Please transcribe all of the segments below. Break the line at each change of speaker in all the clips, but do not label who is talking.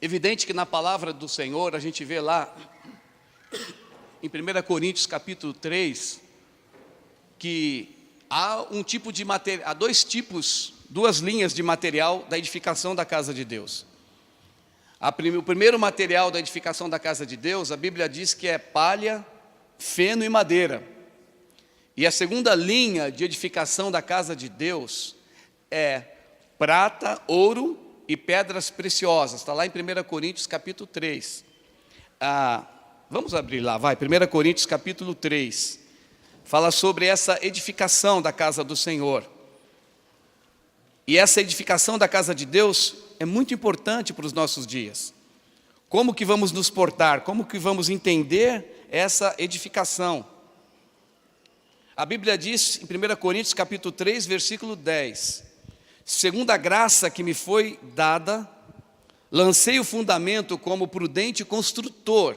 Evidente que na palavra do Senhor, a gente vê lá, em 1 Coríntios capítulo 3, que há duas linhas de material da edificação da casa de Deus. O primeiro material da edificação da casa de Deus, a Bíblia diz que é palha, feno e madeira. E a segunda linha de edificação da casa de Deus é prata, ouro e pedras preciosas. Está lá em 1 Coríntios capítulo 3. Vamos abrir lá, vai. 1 Coríntios capítulo 3. Fala sobre essa edificação da casa do Senhor. E essa edificação da casa de Deus é muito importante para os nossos dias. Como que vamos nos portar? Como que vamos entender essa edificação? A Bíblia diz em 1 Coríntios capítulo 3, versículo 10. Segundo a graça que me foi dada, lancei o fundamento como prudente construtor,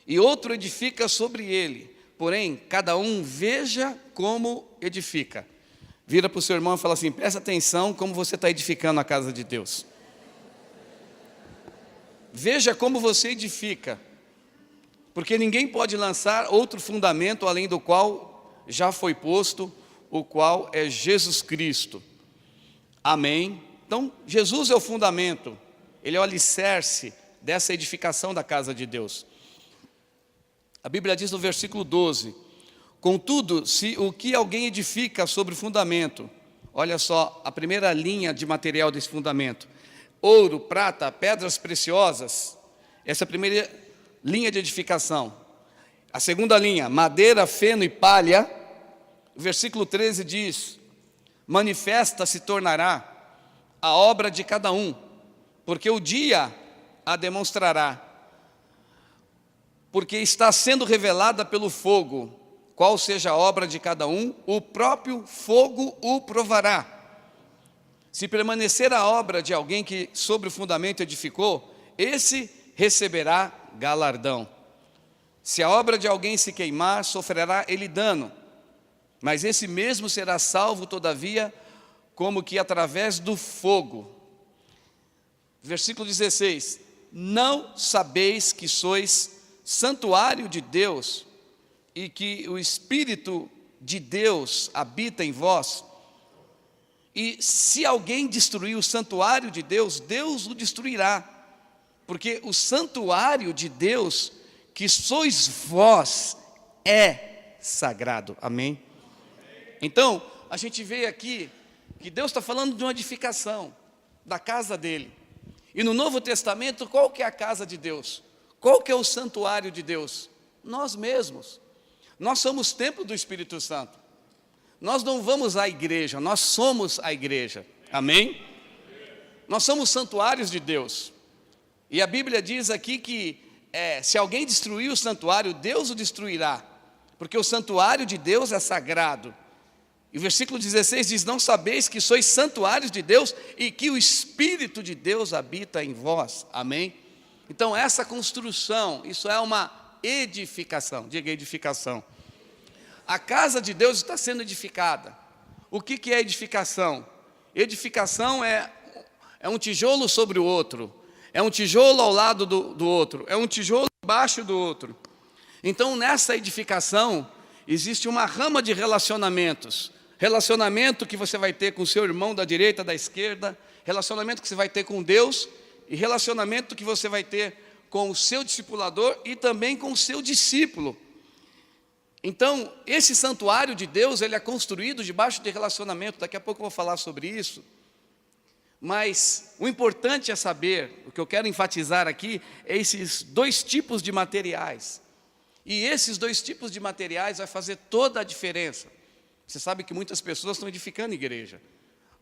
e outro edifica sobre ele. Porém, cada um veja como edifica. Vira para o seu irmão e fala assim: presta atenção como você está edificando a casa de Deus. Veja como você edifica, porque ninguém pode lançar outro fundamento além do qual já foi posto, o qual é Jesus Cristo. Amém? Então, Jesus é o fundamento, Ele é o alicerce dessa edificação da casa de Deus. A Bíblia diz no versículo 12: contudo, se o que alguém edifica sobre o fundamento, olha só, a primeira linha de material desse fundamento, ouro, prata, pedras preciosas, essa é a primeira linha de edificação. A segunda linha, madeira, feno e palha, o versículo 13 diz: manifesta se tornará a obra de cada um, porque o dia a demonstrará, porque está sendo revelada pelo fogo, qual seja a obra de cada um, o próprio fogo o provará. Se permanecer a obra de alguém que sobre o fundamento edificou, esse receberá galardão. Se a obra de alguém se queimar, sofrerá ele dano, mas esse mesmo será salvo, todavia, como que através do fogo. Versículo 16: não sabeis que sois santuário de Deus e que o Espírito de Deus habita em vós? E se alguém destruir o santuário de Deus, Deus o destruirá, porque o santuário de Deus, que sois vós, é sagrado. Amém? Então, a gente vê aqui que Deus está falando de uma edificação da casa dele. E no Novo Testamento, qual que é a casa de Deus? Qual que é o santuário de Deus? Nós mesmos. Nós somos templo do Espírito Santo. Nós não vamos à igreja, nós somos a igreja. Amém? Nós somos santuários de Deus. E a Bíblia diz aqui que se alguém destruir o santuário, Deus o destruirá, porque o santuário de Deus é sagrado. E o versículo 16 diz: não sabeis que sois santuários de Deus e que o Espírito de Deus habita em vós. Amém? Então essa construção, isso é uma edificação. Diga edificação. A casa de Deus está sendo edificada. O que é edificação? Edificação é um tijolo sobre o outro, é um tijolo ao lado do outro, é um tijolo embaixo do outro. Então nessa edificação existe uma rama de relacionamentos. Relacionamento que você vai ter com o seu irmão da direita, da esquerda, relacionamento que você vai ter com Deus, e relacionamento que você vai ter com o seu discipulador e também com o seu discípulo. Então, esse santuário de Deus, ele é construído debaixo de relacionamento. Daqui a pouco eu vou falar sobre isso. Mas o importante é saber, o que eu quero enfatizar aqui, é esses dois tipos de materiais. E esses dois tipos de materiais vai fazer toda a diferença. Você sabe que muitas pessoas estão edificando igreja.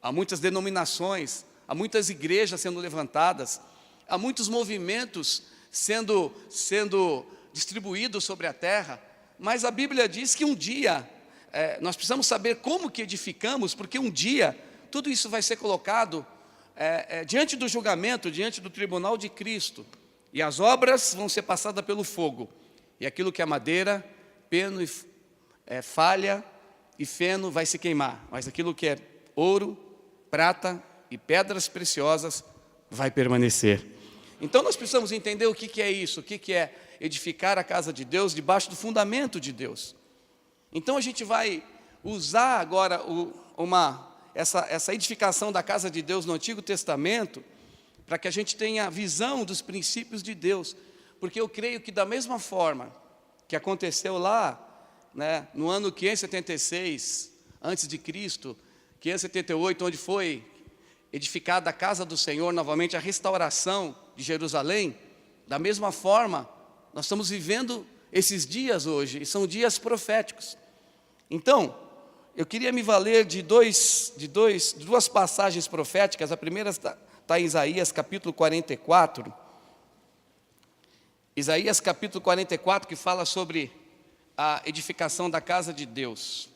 Há muitas denominações, há muitas igrejas sendo levantadas, há muitos movimentos sendo distribuídos sobre a terra. Mas a Bíblia diz que um dia, nós precisamos saber como que edificamos, porque um dia tudo isso vai ser colocado diante do julgamento, diante do tribunal de Cristo. E as obras vão ser passadas pelo fogo. E aquilo que é madeira, peno, falha e feno vai se queimar. Mas aquilo que é ouro, prata e pedras preciosas vai permanecer. Então nós precisamos entender o que é isso, o que é edificar a casa de Deus debaixo do fundamento de Deus. Então a gente vai usar agora essa edificação da casa de Deus no Antigo Testamento, para que a gente tenha visão dos princípios de Deus, porque eu creio que da mesma forma que aconteceu lá, né, no ano 576 antes de Cristo, 578, onde foi edificada a casa do Senhor, novamente a restauração de Jerusalém, da mesma forma nós estamos vivendo esses dias hoje, e são dias proféticos. Então, eu queria me valer de duas passagens proféticas. A primeira está em Isaías capítulo 44. Isaías capítulo 44, que fala sobre a edificação da casa de Deus.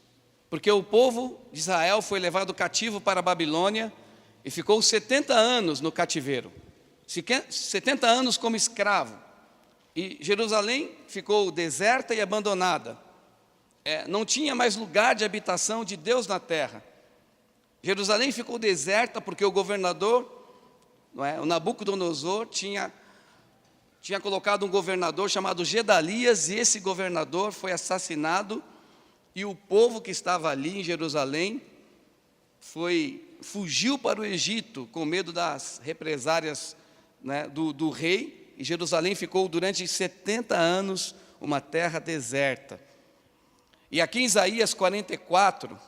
Porque o povo de Israel foi levado cativo para a Babilônia e ficou 70 anos no cativeiro. 70 anos como escravo. E Jerusalém ficou deserta e abandonada. Não tinha mais lugar de habitação de Deus na terra. Jerusalém ficou deserta porque o governador, o Nabucodonosor, tinha colocado um governador chamado Gedalias, e esse governador foi assassinado, e o povo que estava ali em Jerusalém fugiu para o Egito com medo das represárias, do rei, e Jerusalém ficou durante 70 anos uma terra deserta. E aqui em Isaías 44,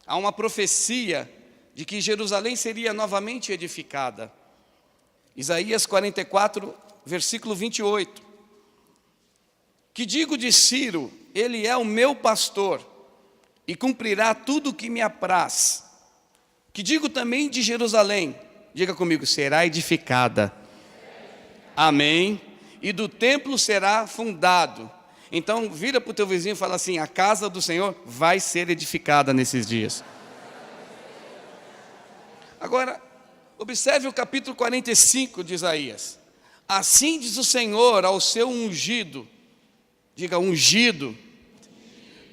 há uma profecia de que Jerusalém seria novamente edificada. Isaías 44, versículo 28. Que digo de Ciro, ele é o meu pastor, e cumprirá tudo o que me apraz. Que digo também de Jerusalém, diga comigo, será edificada. Amém. E do templo será fundado. Então vira para o teu vizinho e fala assim: a casa do Senhor vai ser edificada nesses dias. Agora, observe o capítulo 45 de Isaías. Assim diz o Senhor ao seu ungido, diga ungido,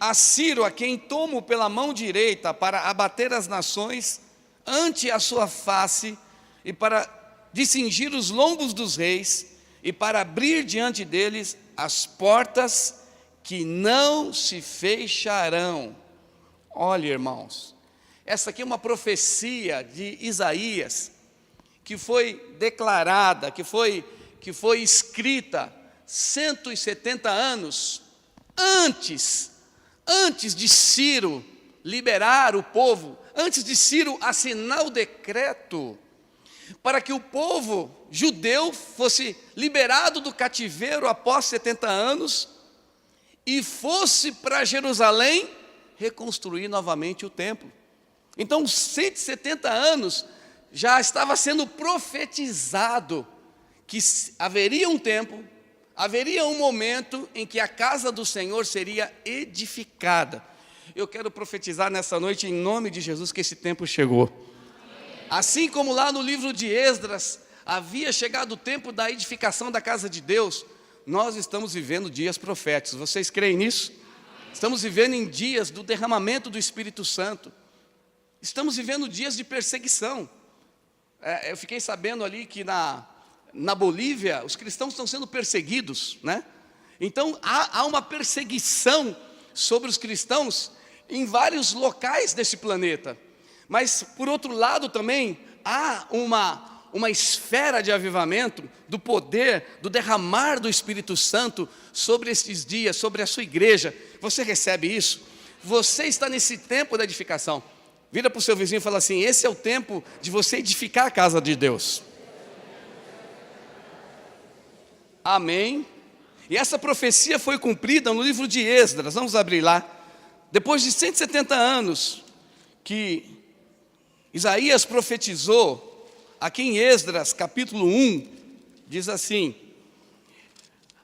a Ciro, a quem tomo pela mão direita para abater as nações ante a sua face, e para discingir os lombos dos reis, e para abrir diante deles as portas que não se fecharão. Olha, irmãos, essa aqui é uma profecia de Isaías, que foi declarada, que foi escrita 170 anos antes de Ciro liberar o povo, antes de Ciro assinar o decreto, para que o povo judeu fosse liberado do cativeiro após 70 anos e fosse para Jerusalém reconstruir novamente o templo. Então, 170 anos já estava sendo profetizado que haveria um tempo, haveria um momento em que a casa do Senhor seria edificada. Eu quero profetizar nessa noite, em nome de Jesus, que esse tempo chegou. Assim como lá no livro de Esdras havia chegado o tempo da edificação da casa de Deus, nós estamos vivendo dias proféticos. Vocês creem nisso? Estamos vivendo em dias do derramamento do Espírito Santo. Estamos vivendo dias de perseguição. Eu fiquei sabendo ali que na Bolívia os cristãos estão sendo perseguidos, né? Então há uma perseguição sobre os cristãos em vários locais desse planeta. Mas, por outro lado também, há uma esfera de avivamento, do poder, do derramar do Espírito Santo sobre estes dias, sobre a sua igreja. Você recebe isso? Você está nesse tempo da edificação. Vira para o seu vizinho e fala assim: esse é o tempo de você edificar a casa de Deus. Amém. E essa profecia foi cumprida no livro de Esdras. Vamos abrir lá. Depois de 170 anos que Isaías profetizou, aqui em Esdras, capítulo 1, diz assim: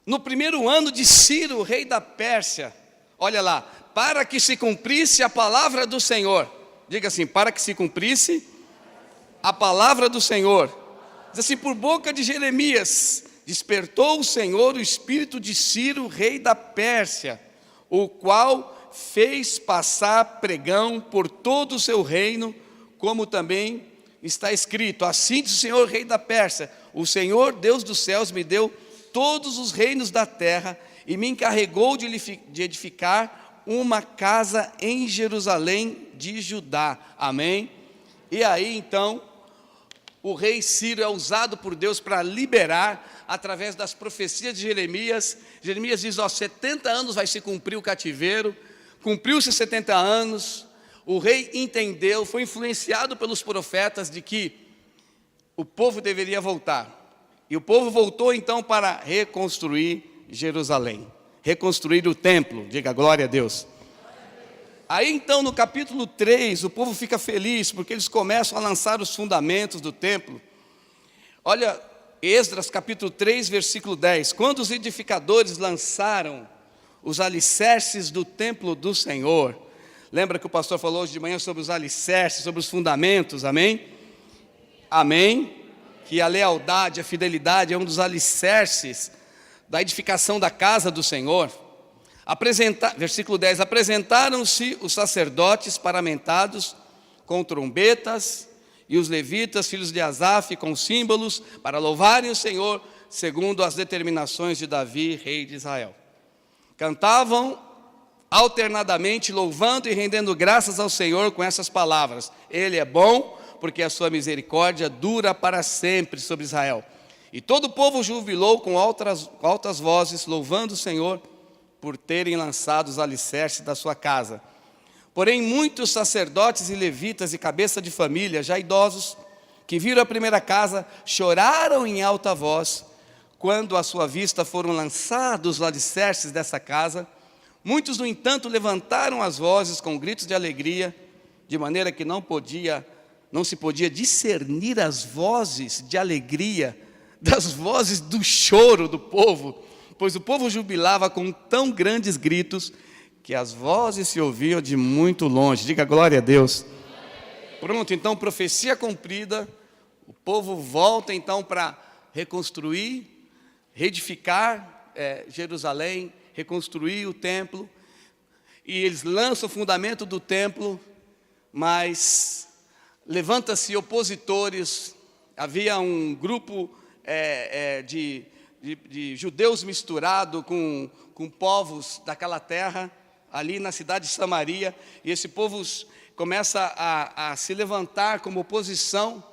no primeiro ano de Ciro, rei da Pérsia, olha lá, para que se cumprisse a palavra do Senhor, diga assim, para que se cumprisse a palavra do Senhor, diz assim, por boca de Jeremias, despertou o Senhor o espírito de Ciro, rei da Pérsia, o qual fez passar pregão por todo o seu reino, como também está escrito: assim diz o Senhor, rei da Pérsia, o Senhor Deus dos céus me deu todos os reinos da terra e me encarregou de edificar uma casa em Jerusalém de Judá. Amém? E aí então o rei Ciro é usado por Deus para liberar, através das profecias de Jeremias. Jeremias diz: 70 anos vai se cumprir o cativeiro. Cumpriu-se 70 anos, o rei entendeu, foi influenciado pelos profetas de que o povo deveria voltar. E o povo voltou então para reconstruir Jerusalém, reconstruir o templo. Diga glória a Deus. Aí então no capítulo 3, o povo fica feliz, porque eles começam a lançar os fundamentos do templo. Olha, Esdras capítulo 3, versículo 10. Quando os edificadores lançaram os alicerces do templo do Senhor. Lembra que o pastor falou hoje de manhã sobre os alicerces, sobre os fundamentos, amém? Amém? Que a lealdade, a fidelidade é um dos alicerces da edificação da casa do Senhor. Versículo 10, apresentaram-se os sacerdotes paramentados com trombetas e os levitas, filhos de Asaf, com símbolos, para louvarem o Senhor, segundo as determinações de Davi, rei de Israel. Cantavam alternadamente, louvando e rendendo graças ao Senhor com essas palavras: Ele é bom, porque a sua misericórdia dura para sempre sobre Israel. E todo o povo jubilou com altas vozes, louvando o Senhor por terem lançado os alicerces da sua casa. Porém, muitos sacerdotes e levitas e cabeça de família, já idosos, que viram a primeira casa, choraram em alta voz, quando à sua vista foram lançados os alicerces dessa casa. Muitos, no entanto, levantaram as vozes com gritos de alegria, de maneira que não se podia discernir as vozes de alegria das vozes do choro do povo, pois o povo jubilava com tão grandes gritos que as vozes se ouviam de muito longe. Diga glória a Deus. Pronto, então profecia cumprida, o povo volta então para reconstruir, reedificar Jerusalém, reconstruir o templo, e eles lançam o fundamento do templo, mas levanta-se opositores. Havia um grupo de judeus misturado com povos daquela terra, ali na cidade de Samaria, e esse povo começa a se levantar como oposição,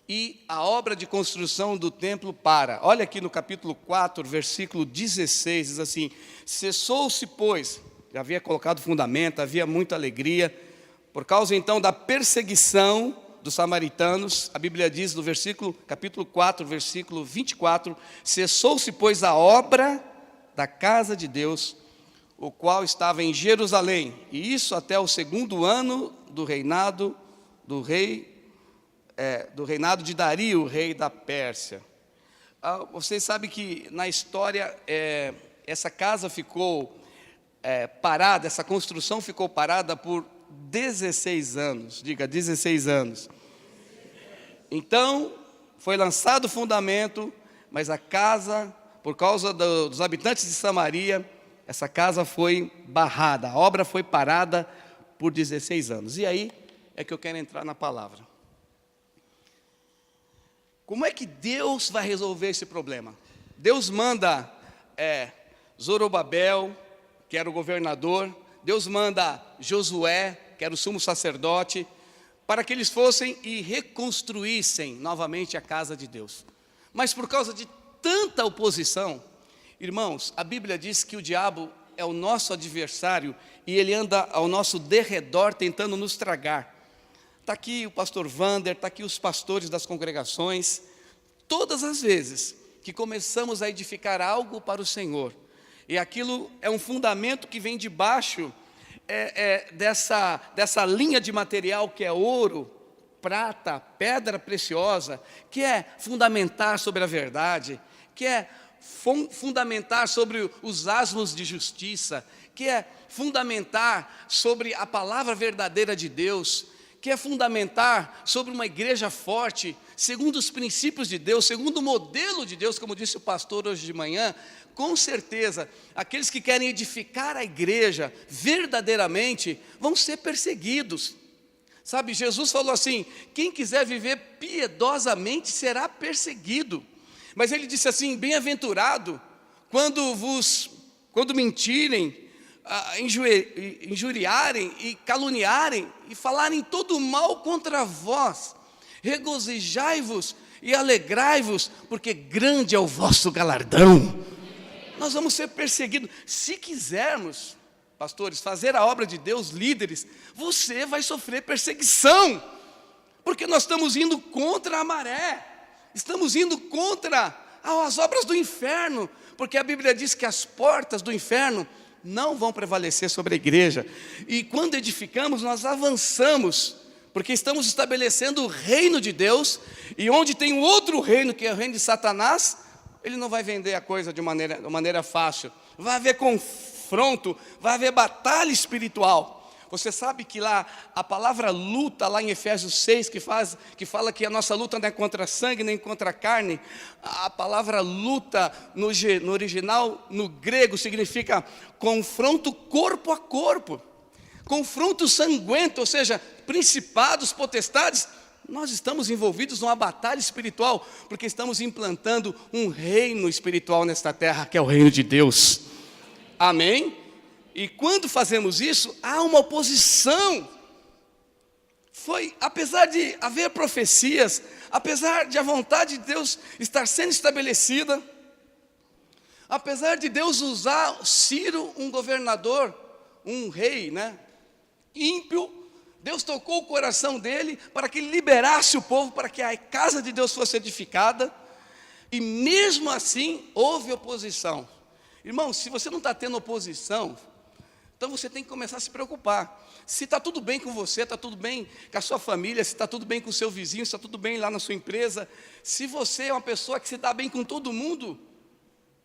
e a obra de construção do templo para. Olha aqui no capítulo 4, versículo 16, diz assim: cessou-se, pois, já havia colocado fundamento, havia muita alegria, por causa então da perseguição dos samaritanos. A Bíblia diz no capítulo 4, versículo 24: cessou-se, pois, a obra da casa de Deus, o qual estava em Jerusalém, e isso até o 2º ano do reinado de Dario, rei da Pérsia. Vocês sabem que na história essa casa ficou parada, essa construção ficou parada por 16 anos, diga 16 anos. Então, foi lançado o fundamento, mas a casa, por causa dos habitantes de Samaria, essa casa foi barrada, a obra foi parada por 16 anos. E aí é que eu quero entrar na palavra. Como é que Deus vai resolver esse problema? Deus manda Zorobabel, que era o governador, Deus manda Josué, que era o sumo sacerdote, para que eles fossem e reconstruíssem novamente a casa de Deus. Mas por causa de tanta oposição, irmãos, a Bíblia diz que o diabo é o nosso adversário e ele anda ao nosso derredor tentando nos tragar. Está aqui o pastor Wander, está aqui os pastores das congregações. Todas as vezes que começamos a edificar algo para o Senhor, e aquilo é um fundamento que vem debaixo dessa linha de material que é ouro, prata, pedra preciosa, que é fundamentar sobre a verdade, que é fundamentar sobre os asmos de justiça, que é fundamentar sobre a palavra verdadeira de Deus, que é fundamentar sobre uma igreja forte, segundo os princípios de Deus, segundo o modelo de Deus, como disse o pastor hoje de manhã. Com certeza, aqueles que querem edificar a igreja verdadeiramente vão ser perseguidos. Sabe, Jesus falou assim: quem quiser viver piedosamente será perseguido. Mas ele disse assim: bem-aventurado quando mentirem, injuriarem e caluniarem e falarem todo mal contra vós. Regozijai-vos e alegrai-vos, porque grande é o vosso galardão. Nós vamos ser perseguidos. Se quisermos, pastores, fazer a obra de Deus, líderes, você vai sofrer perseguição, porque nós estamos indo contra a maré, estamos indo contra as obras do inferno, porque a Bíblia diz que as portas do inferno não vão prevalecer sobre a igreja. E quando edificamos, nós avançamos, porque estamos estabelecendo o reino de Deus, e onde tem um outro reino, que é o reino de Satanás, ele não vai vender a coisa de maneira fácil, vai haver confronto, vai haver batalha espiritual. Você sabe que lá, a palavra luta, lá em Efésios 6, que fala que a nossa luta não é contra sangue, nem contra carne. A palavra luta, no original, no grego, significa confronto corpo a corpo. Confronto sanguento, ou seja, principados, potestades. Nós estamos envolvidos numa batalha espiritual, porque estamos implantando um reino espiritual nesta terra, que é o reino de Deus. Amém? E quando fazemos isso, há uma oposição. Apesar de haver profecias, apesar de a vontade de Deus estar sendo estabelecida, apesar de Deus usar Ciro, um governador, um rei, ímpio, Deus tocou o coração dele para que ele liberasse o povo, para que a casa de Deus fosse edificada, e mesmo assim houve oposição. Irmão, se você não está tendo oposição, então você tem que começar a se preocupar. Se está tudo bem com você, está tudo bem com a sua família, se está tudo bem com o seu vizinho, se está tudo bem lá na sua empresa, se você é uma pessoa que se dá bem com todo mundo,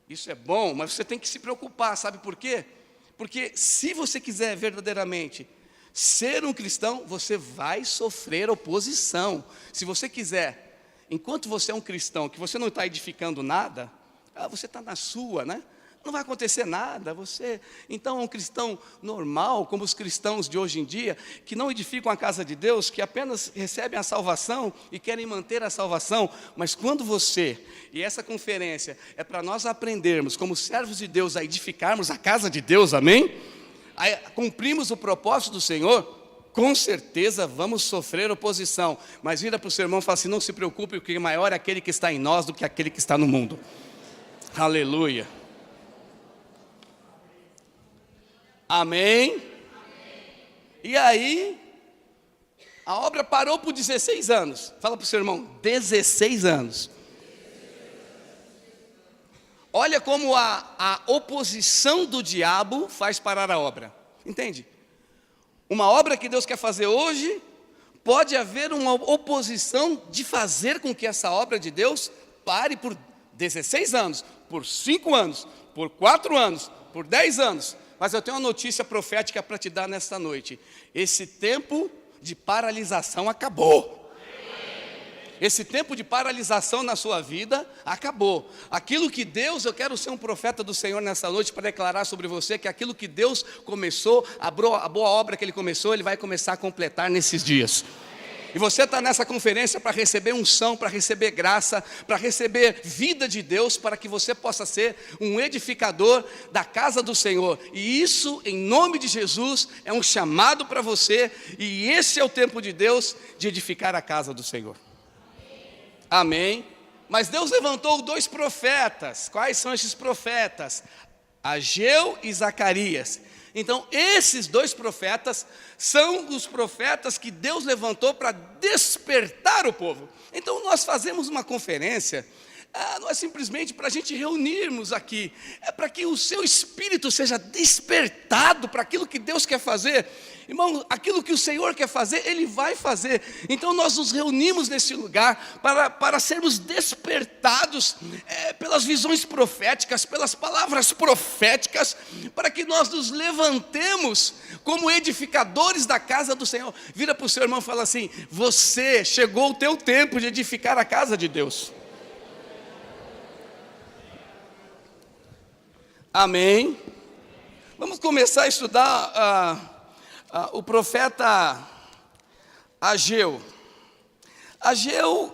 isso é bom, mas você tem que se preocupar, sabe por quê? Porque se você quiser verdadeiramente ser um cristão, você vai sofrer oposição. Se você quiser, enquanto você é um cristão, que você não está edificando nada, você está na sua, não vai acontecer nada. Você, então, é um cristão normal, como os cristãos de hoje em dia, que não edificam a casa de Deus, que apenas recebem a salvação e querem manter a salvação. Mas quando você, e essa conferência é para nós aprendermos, como servos de Deus, a edificarmos a casa de Deus, amém? A cumprimos o propósito do Senhor, com certeza vamos sofrer oposição. Mas vira para o seu irmão e fala assim: não se preocupe, porque maior é aquele que está em nós do que aquele que está no mundo. Aleluia. Amém? E aí, a obra parou por 16 anos. Fala para o seu irmão: 16 anos. Olha como a oposição do diabo faz parar a obra. Entende? Uma obra que Deus quer fazer hoje, pode haver uma oposição de fazer com que essa obra de Deus pare por 16 anos, por 5 anos, por 4 anos, por 10 anos. Mas eu tenho uma notícia profética para te dar nesta noite. Esse tempo de paralisação acabou. Esse tempo de paralisação na sua vida acabou. Aquilo que Deus, eu quero ser um profeta do Senhor nessa noite para declarar sobre você que aquilo que Deus começou, a boa obra que Ele começou, Ele vai começar a completar nesses dias. E você está nessa conferência para receber unção, para receber graça, para receber vida de Deus, para que você possa ser um edificador da casa do Senhor. E isso, em nome de Jesus, é um chamado para você. E esse é o tempo de Deus de edificar a casa do Senhor. Amém? Mas Deus levantou 2 profetas. Quais são esses profetas? Ageu e Zacarias. Então, esses 2 profetas são os profetas que Deus levantou para despertar o povo. Então, nós fazemos uma conferência, não é simplesmente para a gente reunirmos aqui, é para que o seu espírito seja despertado para aquilo que Deus quer fazer. Irmão, aquilo que o Senhor quer fazer, Ele vai fazer. Então nós nos reunimos nesse lugar para sermos despertados pelas visões proféticas, pelas palavras proféticas, para que nós nos levantemos como edificadores da casa do Senhor. Vira para o seu irmão e fala assim: chegou o teu tempo de edificar a casa de Deus. Amém? Vamos começar a estudar o profeta Ageu. Ageu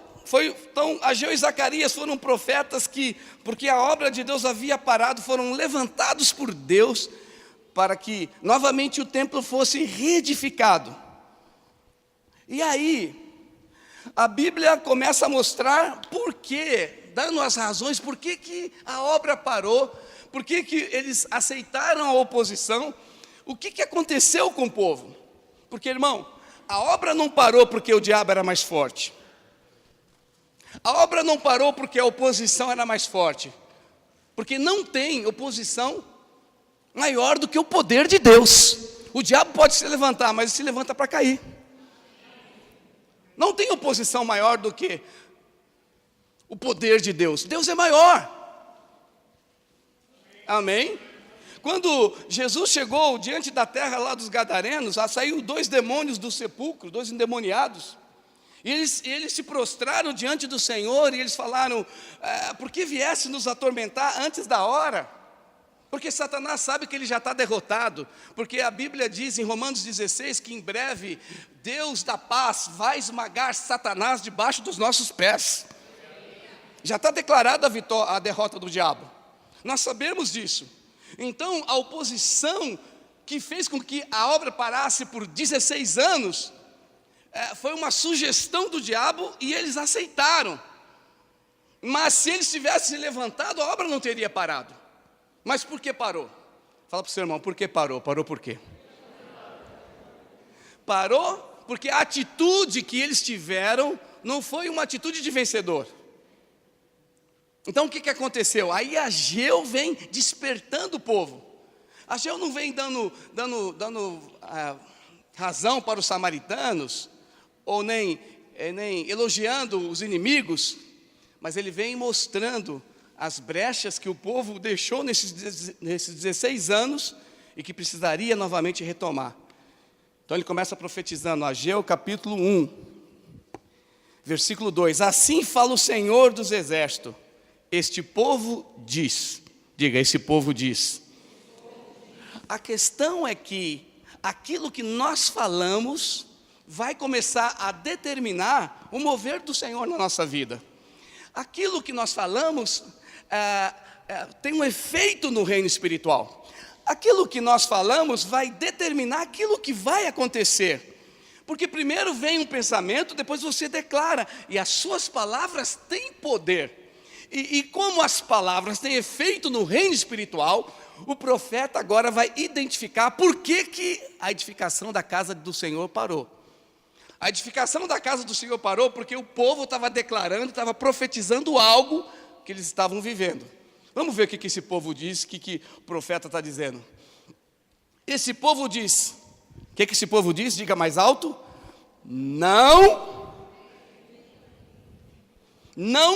e Zacarias foram profetas que, porque a obra de Deus havia parado, foram levantados por Deus para que novamente o templo fosse reedificado. E aí, a Bíblia começa a mostrar por quê, dando as razões, por que a obra parou, por que eles aceitaram a oposição, o que aconteceu com o povo. Porque, irmão, a obra não parou porque o diabo era mais forte. A obra não parou porque a oposição era mais forte. Porque não tem oposição maior do que o poder de Deus. O diabo pode se levantar, mas ele se levanta para cair. Não tem oposição maior do que o poder de Deus. Deus é maior. Amém? Quando Jesus chegou diante da terra lá dos Gadarenos, saiu 2 demônios do sepulcro, 2 endemoniados. E eles se prostraram diante do Senhor e eles falaram, por que viesse nos atormentar antes da hora? Porque Satanás sabe que ele já está derrotado. Porque a Bíblia diz em Romanos 16 que em breve Deus da paz vai esmagar Satanás debaixo dos nossos pés. Já está declarada a derrota do diabo. Nós sabemos disso. Então a oposição que fez com que a obra parasse por 16 anos, foi uma sugestão do diabo e eles aceitaram. Mas se eles tivessem levantado, a obra não teria parado. Mas por que parou? Fala para o seu irmão, por que parou? Parou por quê? Parou porque a atitude que eles tiveram não foi uma atitude de vencedor. Então o que aconteceu? Aí Ageu vem despertando o povo. Ageu não vem dando razão para os samaritanos, ou nem elogiando os inimigos, mas ele vem mostrando as brechas que o povo deixou nesses 16 anos e que precisaria novamente retomar. Então ele começa profetizando, Ageu capítulo 1, versículo 2: assim fala o Senhor dos exércitos, este povo diz, diga, esse povo diz. A questão é que aquilo que nós falamos vai começar a determinar o mover do Senhor na nossa vida. Aquilo que nós falamos tem um efeito no reino espiritual. Aquilo que nós falamos vai determinar aquilo que vai acontecer. Porque primeiro vem um pensamento, depois você declara, e as suas palavras têm poder. E como as palavras têm efeito no reino espiritual, o profeta agora vai identificar por que a edificação da casa do Senhor parou. A edificação da casa do Senhor parou porque o povo estava declarando, estava profetizando algo que eles estavam vivendo. Vamos ver o que esse povo diz, o que o profeta está dizendo. Esse povo diz, o que esse povo diz? Diga mais alto. Não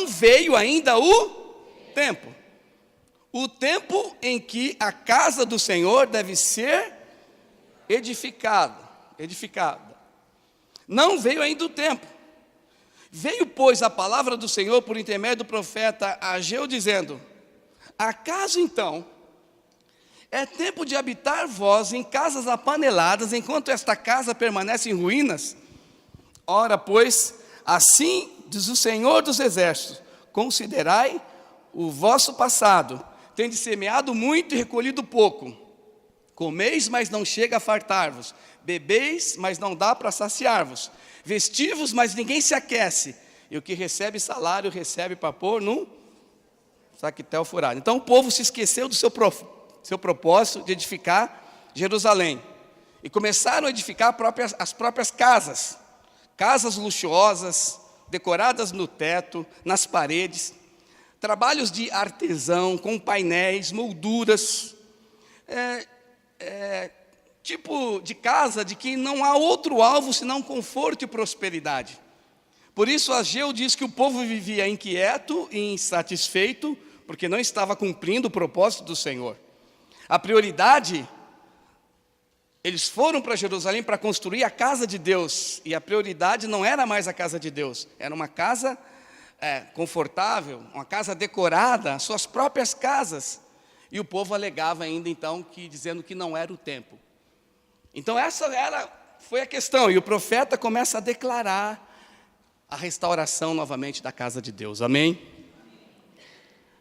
veio ainda o tempo. O tempo em que a casa do Senhor deve ser edificada. Não veio ainda o tempo. Veio, pois, a palavra do Senhor por intermédio do profeta Ageu, dizendo: acaso então é tempo de habitar vós em casas apaneladas, enquanto esta casa permanece em ruínas? Ora, pois, assim diz o Senhor dos exércitos: considerai o vosso passado, tendes semeado muito e recolhido pouco. Comeis, mas não chega a fartar-vos. Bebeis, mas não dá para saciar-vos. Vestivos, mas ninguém se aquece. E o que recebe salário, recebe para pôr num saquetel furado. Então o povo se esqueceu do seu propósito de edificar Jerusalém. E começaram a edificar as próprias casas. Casas luxuosas, decoradas no teto, nas paredes. Trabalhos de artesão, com painéis, molduras. Tipo de casa de que não há outro alvo senão conforto e prosperidade. Por isso Ageu diz que o povo vivia inquieto e insatisfeito, porque não estava cumprindo o propósito do Senhor. A prioridade, eles foram para Jerusalém para construir a casa de Deus, e a prioridade não era mais a casa de Deus, era uma casa confortável, uma casa decorada, suas próprias casas. E o povo alegava ainda então, dizendo que não era o tempo. Então essa era foi a questão. E o profeta começa a declarar a restauração novamente da casa de Deus. Amém?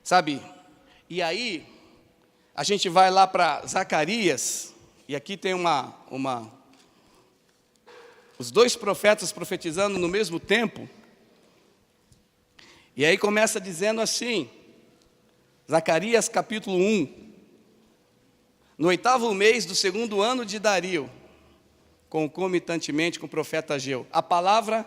Sabe, e aí, a gente vai lá para Zacarias, e aqui tem os dois profetas profetizando no mesmo tempo. E aí começa dizendo assim, Zacarias capítulo 1. No 8º mês do 2º ano de Dario, concomitantemente com o profeta Ageu, a palavra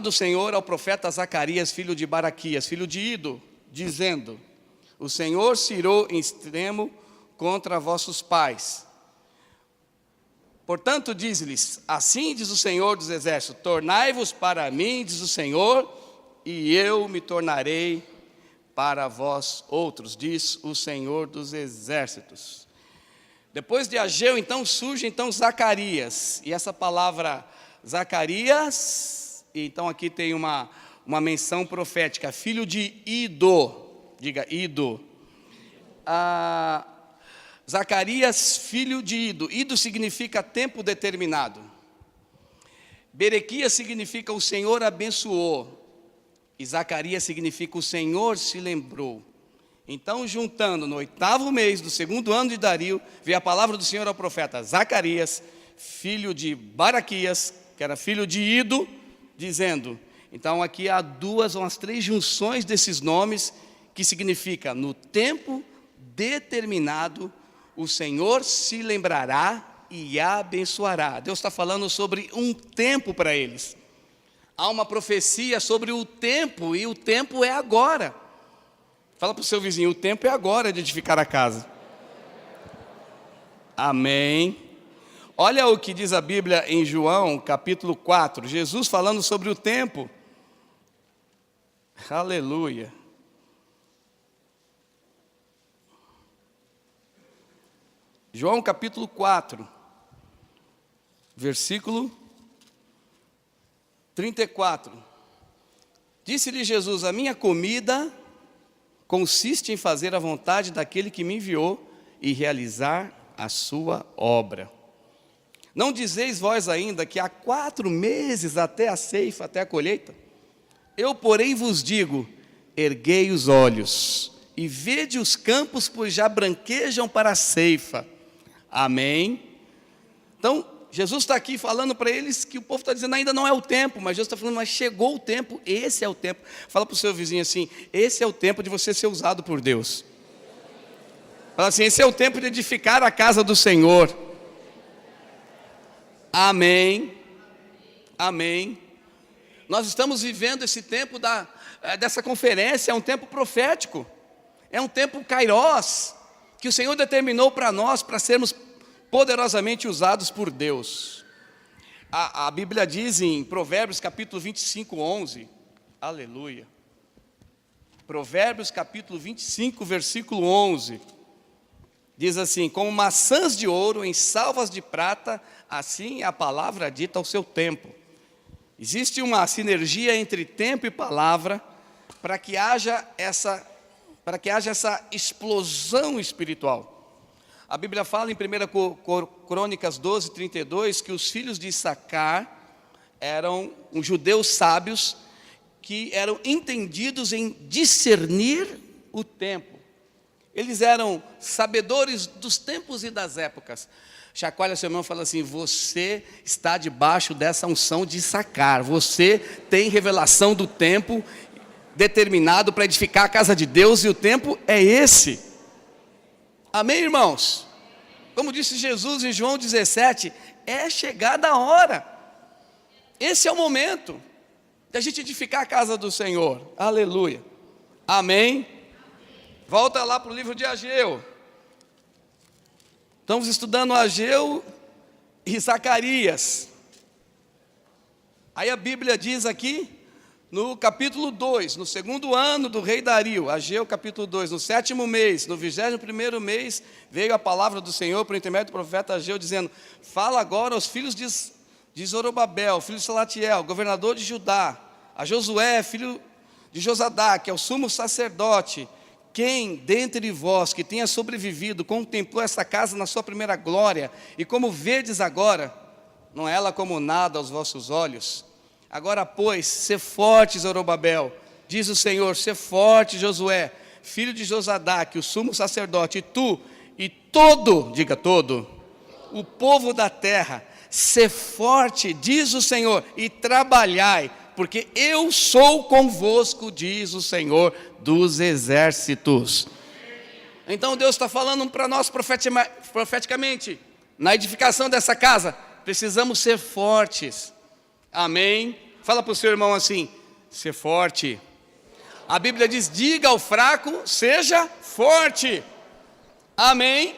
do Senhor ao profeta Zacarias, filho de Baraquias, filho de Ido, dizendo: o Senhor se irou em extremo contra vossos pais. Portanto, diz-lhes: assim diz o Senhor dos Exércitos, tornai-vos para mim, diz o Senhor, e eu me tornarei para vós outros, diz o Senhor dos Exércitos. Depois de Ageu, então, surge Zacarias, e essa palavra Zacarias, então aqui tem uma menção profética, filho de Ido, diga Ido. Zacarias, filho de Ido. Ido significa tempo determinado. Berequias significa o Senhor abençoou. E Zacarias significa o Senhor se lembrou. Então, juntando no 8º mês do 2º ano de Dario, veio a palavra do Senhor ao profeta Zacarias, filho de Baraquias, que era filho de Ido, dizendo. Então aqui há umas 3 junções desses nomes, que significa no tempo determinado, o Senhor se lembrará e abençoará. Deus está falando sobre um tempo para eles. Há uma profecia sobre o tempo, e o tempo é agora. Fala para o seu vizinho, o tempo é agora de edificar a casa. Amém. Olha o que diz a Bíblia em João, capítulo 4. Jesus falando sobre o tempo. Aleluia. João capítulo 4, versículo 34. Disse-lhe Jesus: a minha comida consiste em fazer a vontade daquele que me enviou e realizar a sua obra. Não dizeis vós ainda que há 4 meses até a ceifa, até a colheita? Eu, porém, vos digo: erguei os olhos e vede os campos, pois já branquejam para a ceifa. Amém? Então, Jesus está aqui falando para eles que o povo está dizendo ainda não é o tempo, mas Jesus está falando, mas chegou o tempo, esse é o tempo. Fala para o seu vizinho assim, esse é o tempo de você ser usado por Deus. Fala assim, esse é o tempo de edificar a casa do Senhor. Amém. Amém. Nós estamos vivendo esse tempo dessa conferência, é um tempo profético, é um tempo kairós, que o Senhor determinou para nós, para sermos poderosamente usados por Deus. A Bíblia diz em Provérbios capítulo 25, 11, aleluia. Provérbios capítulo 25, versículo 11, diz assim: como maçãs de ouro em salvas de prata, assim é a palavra dita ao seu tempo. Existe uma sinergia entre tempo e palavra, para que haja essa explosão espiritual. A Bíblia fala em 1 Crônicas 12, 32, que os filhos de Issacar eram os judeus sábios, que eram entendidos em discernir o tempo. Eles eram sabedores dos tempos e das épocas. Chacoalha seu irmão e fala assim: você está debaixo dessa unção de Issacar, você tem revelação do tempo determinado para edificar a casa de Deus, e o tempo é esse. Amém, irmãos? Como disse Jesus em João 17, é chegada a hora. Esse é o momento de a gente edificar a casa do Senhor. Aleluia. Amém? Volta lá para o livro de Ageu. Estamos estudando Ageu e Zacarias. Aí a Bíblia diz aqui, no capítulo 2, no 2º ano do rei Dario, Ageu capítulo 2, no 7º mês, no 21º mês, veio a palavra do Senhor por intermédio do profeta Ageu, dizendo: fala agora aos filhos de Zorobabel, filho de Salatiel, governador de Judá, a Josué, filho de Josadá, que é o sumo sacerdote, quem dentre vós que tenha sobrevivido contemplou essa casa na sua primeira glória, e como vedes agora, não é ela como nada aos vossos olhos? Agora, pois, sê forte, Zorobabel, diz o Senhor, sê forte, Josué, filho de Josadaque, o sumo sacerdote, e tu, e todo, diga todo, o povo da terra, sê forte, diz o Senhor, e trabalhai, porque eu sou convosco, diz o Senhor dos exércitos. Então Deus está falando para nós profeticamente, na edificação dessa casa, precisamos ser fortes, amém? Fala para o seu irmão assim, ser forte. A Bíblia diz, diga ao fraco, seja forte, amém?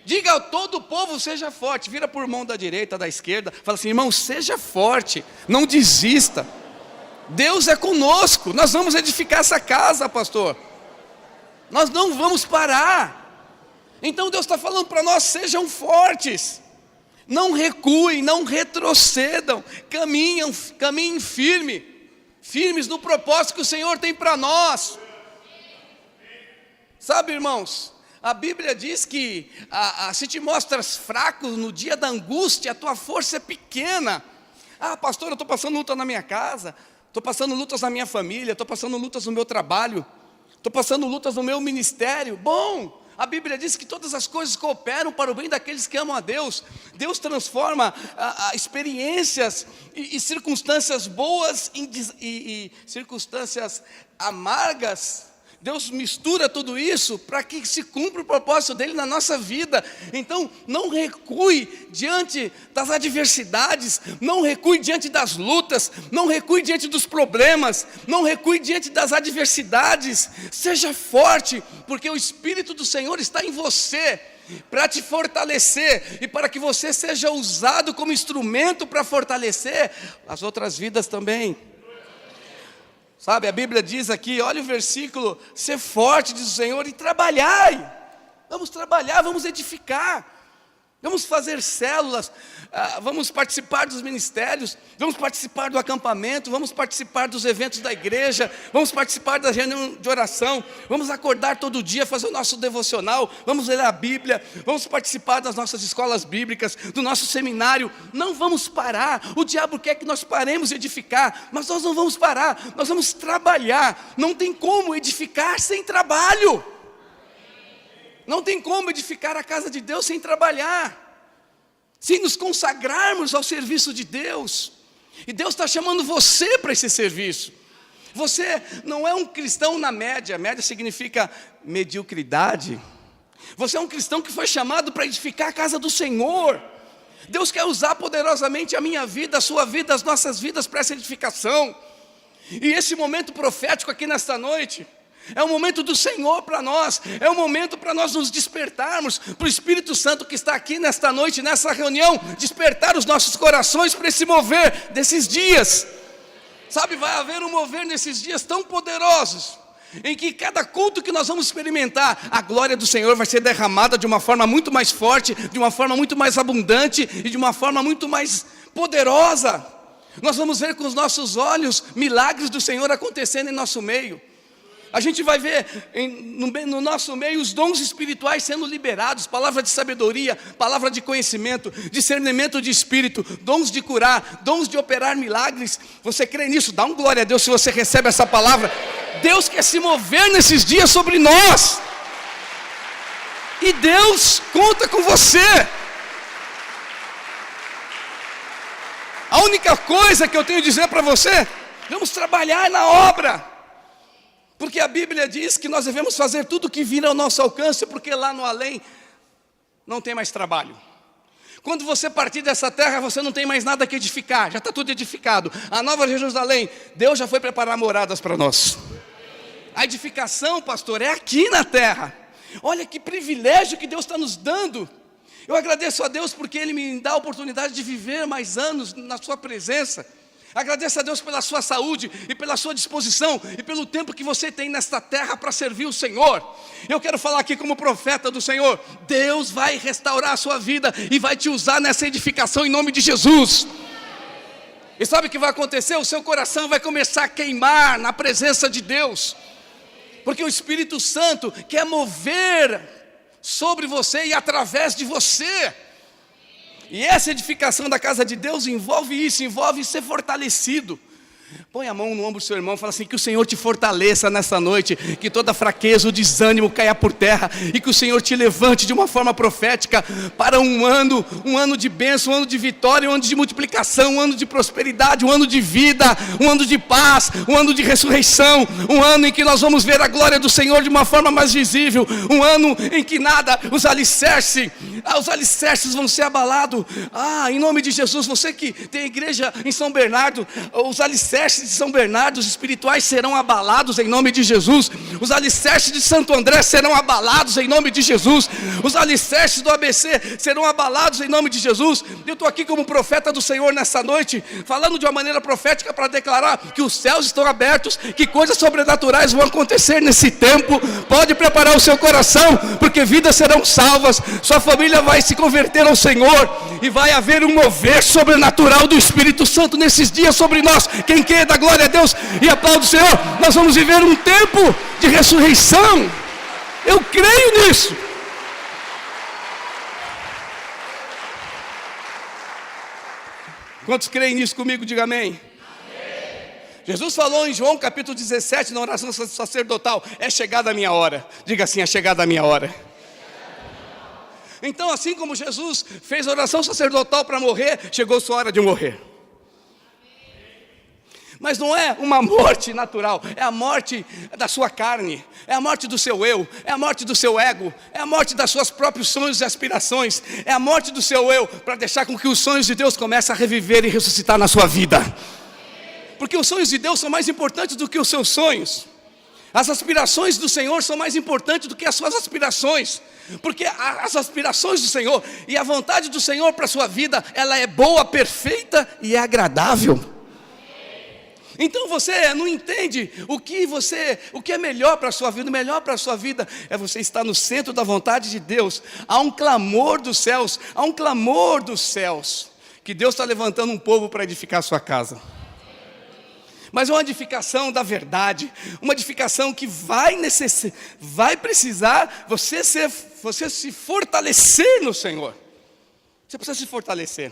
Diga a todo o povo, seja forte. Vira por mão da direita, da esquerda, fala assim, irmão, seja forte, não desista. Deus é conosco, nós vamos edificar essa casa, pastor. Nós não vamos parar. Então Deus está falando para nós, sejam fortes. Não recuem, não retrocedam, caminhem firmes no propósito que o Senhor tem para nós. Sabe, irmãos, a Bíblia diz que se te mostras fraco no dia da angústia, a tua força é pequena. Ah, pastor, eu estou passando luta na minha casa, estou passando lutas na minha família, estou passando lutas no meu trabalho, estou passando lutas no meu ministério. Bom, a Bíblia diz que todas as coisas cooperam para o bem daqueles que amam a Deus. Deus transforma experiências e circunstâncias boas e circunstâncias amargas. Deus mistura tudo isso para que se cumpra o propósito dele na nossa vida. Então não recue diante das adversidades, não recue diante das lutas, não recue diante dos problemas, não recue diante das adversidades. Seja forte, porque o Espírito do Senhor está em você, para te fortalecer e para que você seja usado como instrumento para fortalecer as outras vidas também. Sabe, a Bíblia diz aqui, olha o versículo, ser forte, diz o Senhor, e trabalhai. Vamos trabalhar, vamos edificar, vamos fazer células, vamos participar dos ministérios, vamos participar do acampamento, vamos participar dos eventos da igreja, vamos participar da reunião de oração, vamos acordar todo dia, fazer o nosso devocional, vamos ler a Bíblia, vamos participar das nossas escolas bíblicas, do nosso seminário. Não vamos parar. O diabo quer que nós paremos de edificar, mas nós não vamos parar, nós vamos trabalhar. Não tem como edificar sem trabalho. Não tem como edificar a casa de Deus sem trabalhar, sem nos consagrarmos ao serviço de Deus. E Deus está chamando você para esse serviço. Você não é um cristão na média. Média significa mediocridade. Você é um cristão que foi chamado para edificar a casa do Senhor. Deus quer usar poderosamente a minha vida, a sua vida, as nossas vidas para essa edificação. E esse momento profético aqui nesta noite é o momento do Senhor para nós, é o momento para nós nos despertarmos, para o Espírito Santo que está aqui nesta noite, nessa reunião, despertar os nossos corações para esse mover desses dias. Sabe, vai haver um mover nesses dias tão poderosos, em que cada culto que nós vamos experimentar, a glória do Senhor vai ser derramada de uma forma muito mais forte, de uma forma muito mais abundante e de uma forma muito mais poderosa. Nós vamos ver com os nossos olhos milagres do Senhor acontecendo em nosso meio. A gente vai ver no nosso meio os dons espirituais sendo liberados, palavra de sabedoria, palavra de conhecimento, discernimento de espírito, dons de curar, dons de operar milagres. Você crê nisso? Dá um glória a Deus se você recebe essa palavra. Deus quer se mover nesses dias sobre nós, e Deus conta com você. A única coisa que eu tenho a dizer para você, vamos trabalhar na obra. Porque a Bíblia diz que nós devemos fazer tudo o que vir ao nosso alcance, porque lá no além não tem mais trabalho. Quando você partir dessa terra, você não tem mais nada que edificar, já está tudo edificado. A Nova Jerusalém, Deus já foi preparar moradas para nós. A edificação, pastor, é aqui na terra. Olha que privilégio que Deus está nos dando. Eu agradeço a Deus porque Ele me dá a oportunidade de viver mais anos na sua presença. Agradeço a Deus pela sua saúde e pela sua disposição e pelo tempo que você tem nesta terra para servir o Senhor. Eu quero falar aqui como profeta do Senhor. Deus vai restaurar a sua vida e vai te usar nessa edificação em nome de Jesus. E sabe o que vai acontecer? O seu coração vai começar a queimar na presença de Deus. Porque o Espírito Santo quer mover sobre você e através de você. E essa edificação da casa de Deus envolve isso, envolve ser fortalecido. Põe a mão no ombro do seu irmão e fala assim: que o Senhor te fortaleça nessa noite, que toda fraqueza, o desânimo caia por terra, e que o Senhor te levante de uma forma profética para um ano de bênção, um ano de vitória, um ano de multiplicação, um ano de prosperidade, um ano de vida, um ano de paz, um ano de ressurreição, um ano em que nós vamos ver a glória do Senhor de uma forma mais visível, um ano em que os alicerces vão ser abalados. Em nome de Jesus, você que tem igreja em São Bernardo, os alicerces de São Bernardo, os espirituais serão abalados em nome de Jesus. Os alicerces de Santo André serão abalados em nome de Jesus. Os alicerces do ABC serão abalados em nome de Jesus. Eu estou aqui como profeta do Senhor nessa noite, falando de uma maneira profética para declarar que os céus estão abertos, que coisas sobrenaturais vão acontecer nesse tempo. Pode preparar o seu coração, porque vidas serão salvas, sua família vai se converter ao Senhor, e vai haver um mover sobrenatural do Espírito Santo nesses dias sobre nós. Quem quer dar glória a Deus e aplaude o Senhor, nós vamos viver um tempo de ressurreição. Eu creio nisso. Quantos creem nisso comigo? Diga amém. Jesus falou em João capítulo 17, na oração sacerdotal: é chegada a minha hora. Diga assim: é chegada a minha hora. Então, assim como Jesus fez a oração sacerdotal para morrer, chegou sua hora de morrer. Mas não é uma morte natural, é a morte da sua carne, é a morte do seu eu, é a morte do seu ego, é a morte das suas próprios sonhos e aspirações, é a morte do seu eu, para deixar com que os sonhos de Deus comecem a reviver e ressuscitar na sua vida. Porque os sonhos de Deus são mais importantes do que os seus sonhos. As aspirações do Senhor são mais importantes do que as suas aspirações. Porque as aspirações do Senhor e a vontade do Senhor para a sua vida, ela é boa, perfeita e é agradável. Então você não entende o que é melhor para a sua vida. O melhor para a sua vida é você estar no centro da vontade de Deus. Há um clamor dos céus, que Deus está levantando um povo para edificar a sua casa. Mas é uma edificação da verdade, uma edificação que vai precisar você se fortalecer no Senhor. Você precisa se fortalecer.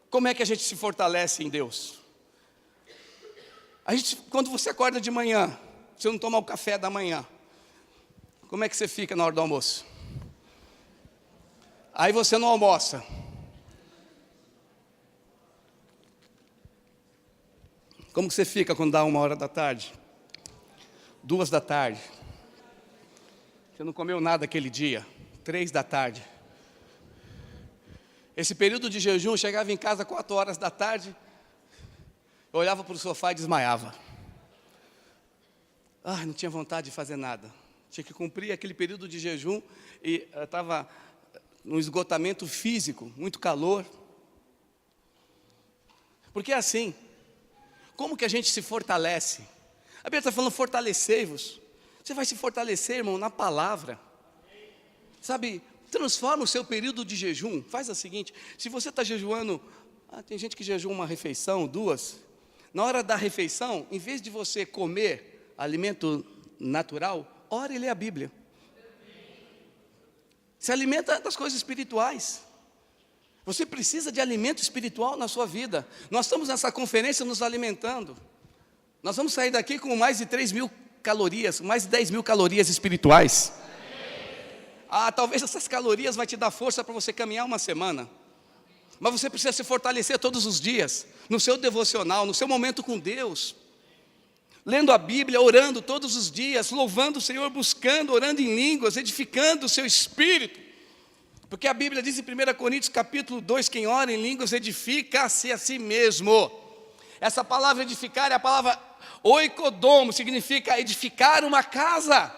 Como é que a gente se fortalece em Deus? Quando você acorda de manhã, você não toma o café da manhã, como é que você fica na hora do almoço? Aí você não almoça. Como que você fica quando dá 1h da tarde? 2 da tarde? Você não comeu nada aquele dia? 3 da tarde? Esse período de jejum, eu chegava em casa 4 horas da tarde, eu olhava para o sofá e desmaiava. Não tinha vontade de fazer nada. Tinha que cumprir aquele período de jejum e eu estava num esgotamento físico, muito calor. Porque é assim. Como que a gente se fortalece? A Bíblia está falando: fortalecei-vos. Você vai se fortalecer, irmão, na palavra. Sabe, transforma o seu período de jejum. Faz o seguinte: se você está jejuando, tem gente que jejua uma refeição, 2. Na hora da refeição, em vez de você comer alimento natural, ore e lê a Bíblia. Se alimenta das coisas espirituais. Você precisa de alimento espiritual na sua vida. Nós estamos nessa conferência nos alimentando. Nós vamos sair daqui com mais de 3.000 calorias, mais de 10.000 calorias espirituais. Talvez essas calorias vai te dar força para você caminhar uma semana. Mas você precisa se fortalecer todos os dias, no seu devocional, no seu momento com Deus. Lendo a Bíblia, orando todos os dias, louvando o Senhor, buscando, orando em línguas, edificando o seu espírito. Porque a Bíblia diz em 1 Coríntios capítulo 2, quem ora em línguas edifica-se a si mesmo. Essa palavra edificar é a palavra oikodomo, significa edificar uma casa.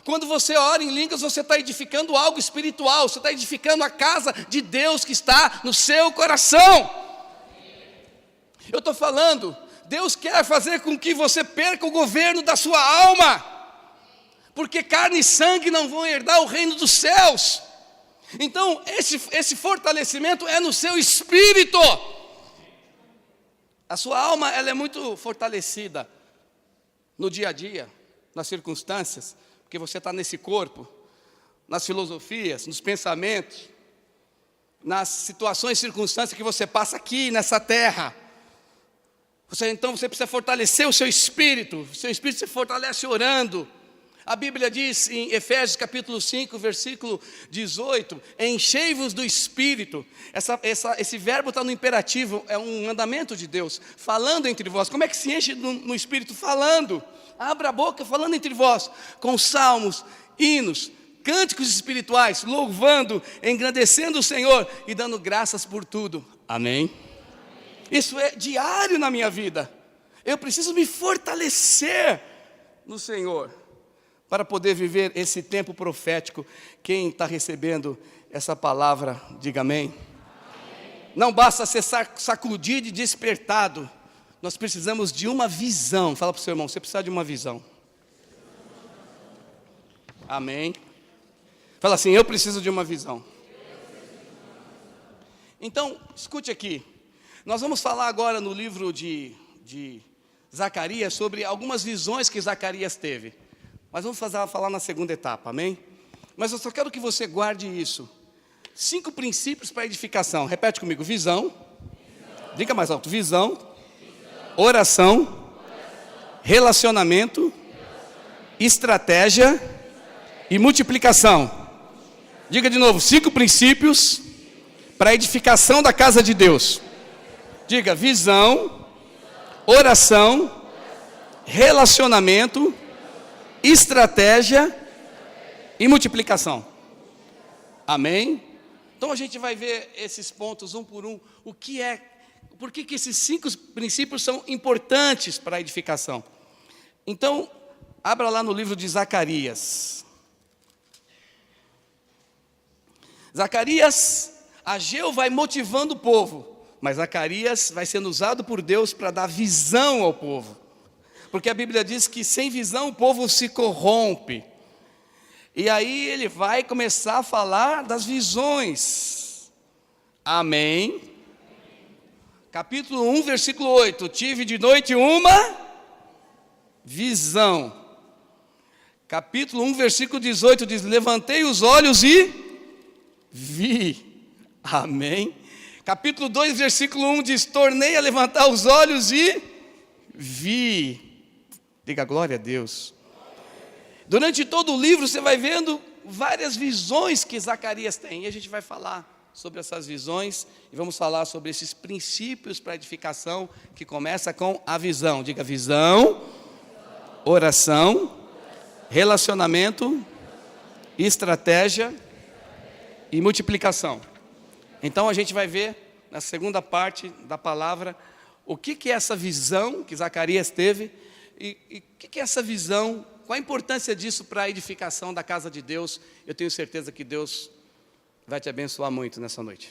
Quando você ora em línguas, você está edificando algo espiritual, você está edificando a casa de Deus que está no seu coração. Eu estou falando, Deus quer fazer com que você perca o governo da sua alma, porque carne e sangue não vão herdar o reino dos céus. Então, esse fortalecimento é no seu espírito. A sua alma, ela é muito fortalecida no dia a dia, nas circunstâncias, porque você está nesse corpo, nas filosofias, nos pensamentos, nas situações e circunstâncias que você passa aqui nessa terra. Então você precisa fortalecer o seu espírito se fortalece orando. A Bíblia diz em Efésios capítulo 5, versículo 18, enchei-vos do Espírito. Esse verbo está no imperativo, é um mandamento de Deus, falando entre vós. Como é que se enche no Espírito? Falando. Abra a boca, falando entre vós, com salmos, hinos, cânticos espirituais, louvando, engrandecendo o Senhor e dando graças por tudo. Amém? Isso é diário na minha vida. Eu preciso me fortalecer no Senhor para poder viver esse tempo profético. Quem está recebendo essa palavra, diga amém. Não basta ser sacudido e despertado. Nós precisamos de uma visão. Fala para o seu irmão, você precisa de uma visão. Amém. Fala assim, eu preciso de uma visão. Então, escute aqui. Nós vamos falar agora no livro de Zacarias sobre algumas visões que Zacarias teve. Mas vamos falar na segunda etapa, amém? Mas eu só quero que você guarde isso. 5 princípios para edificação. Repete comigo, visão. Diga mais alto, visão. Oração. Relacionamento. Estratégia. E multiplicação. Diga de novo, 5 princípios para a edificação da casa de Deus. Diga, visão, oração, relacionamento, estratégia e multiplicação. Amém? Então a gente vai ver esses pontos um por um. Por que esses 5 princípios são importantes para a edificação? Então, abra lá no livro de Zacarias. Zacarias, Ageu vai motivando o povo, mas Zacarias vai sendo usado por Deus para dar visão ao povo. Porque a Bíblia diz que sem visão o povo se corrompe. E aí ele vai começar a falar das visões. Amém? Capítulo 1, versículo 8. Tive de noite uma visão. Capítulo 1, versículo 18 diz, levantei os olhos e vi. Amém? Capítulo 2, versículo 1 diz, tornei a levantar os olhos e vi. Diga glória a Deus. Durante todo o livro você vai vendo várias visões que Zacarias tem. E a gente vai falar sobre essas visões. E vamos falar sobre esses princípios para a edificação, que começa com a visão. Diga visão, oração, relacionamento, estratégia e multiplicação. Então a gente vai ver na segunda parte da palavra o que é essa visão que Zacarias teve e o que é essa visão, qual a importância disso para a edificação da casa de Deus. Eu tenho certeza que Deus vai te abençoar muito nessa noite.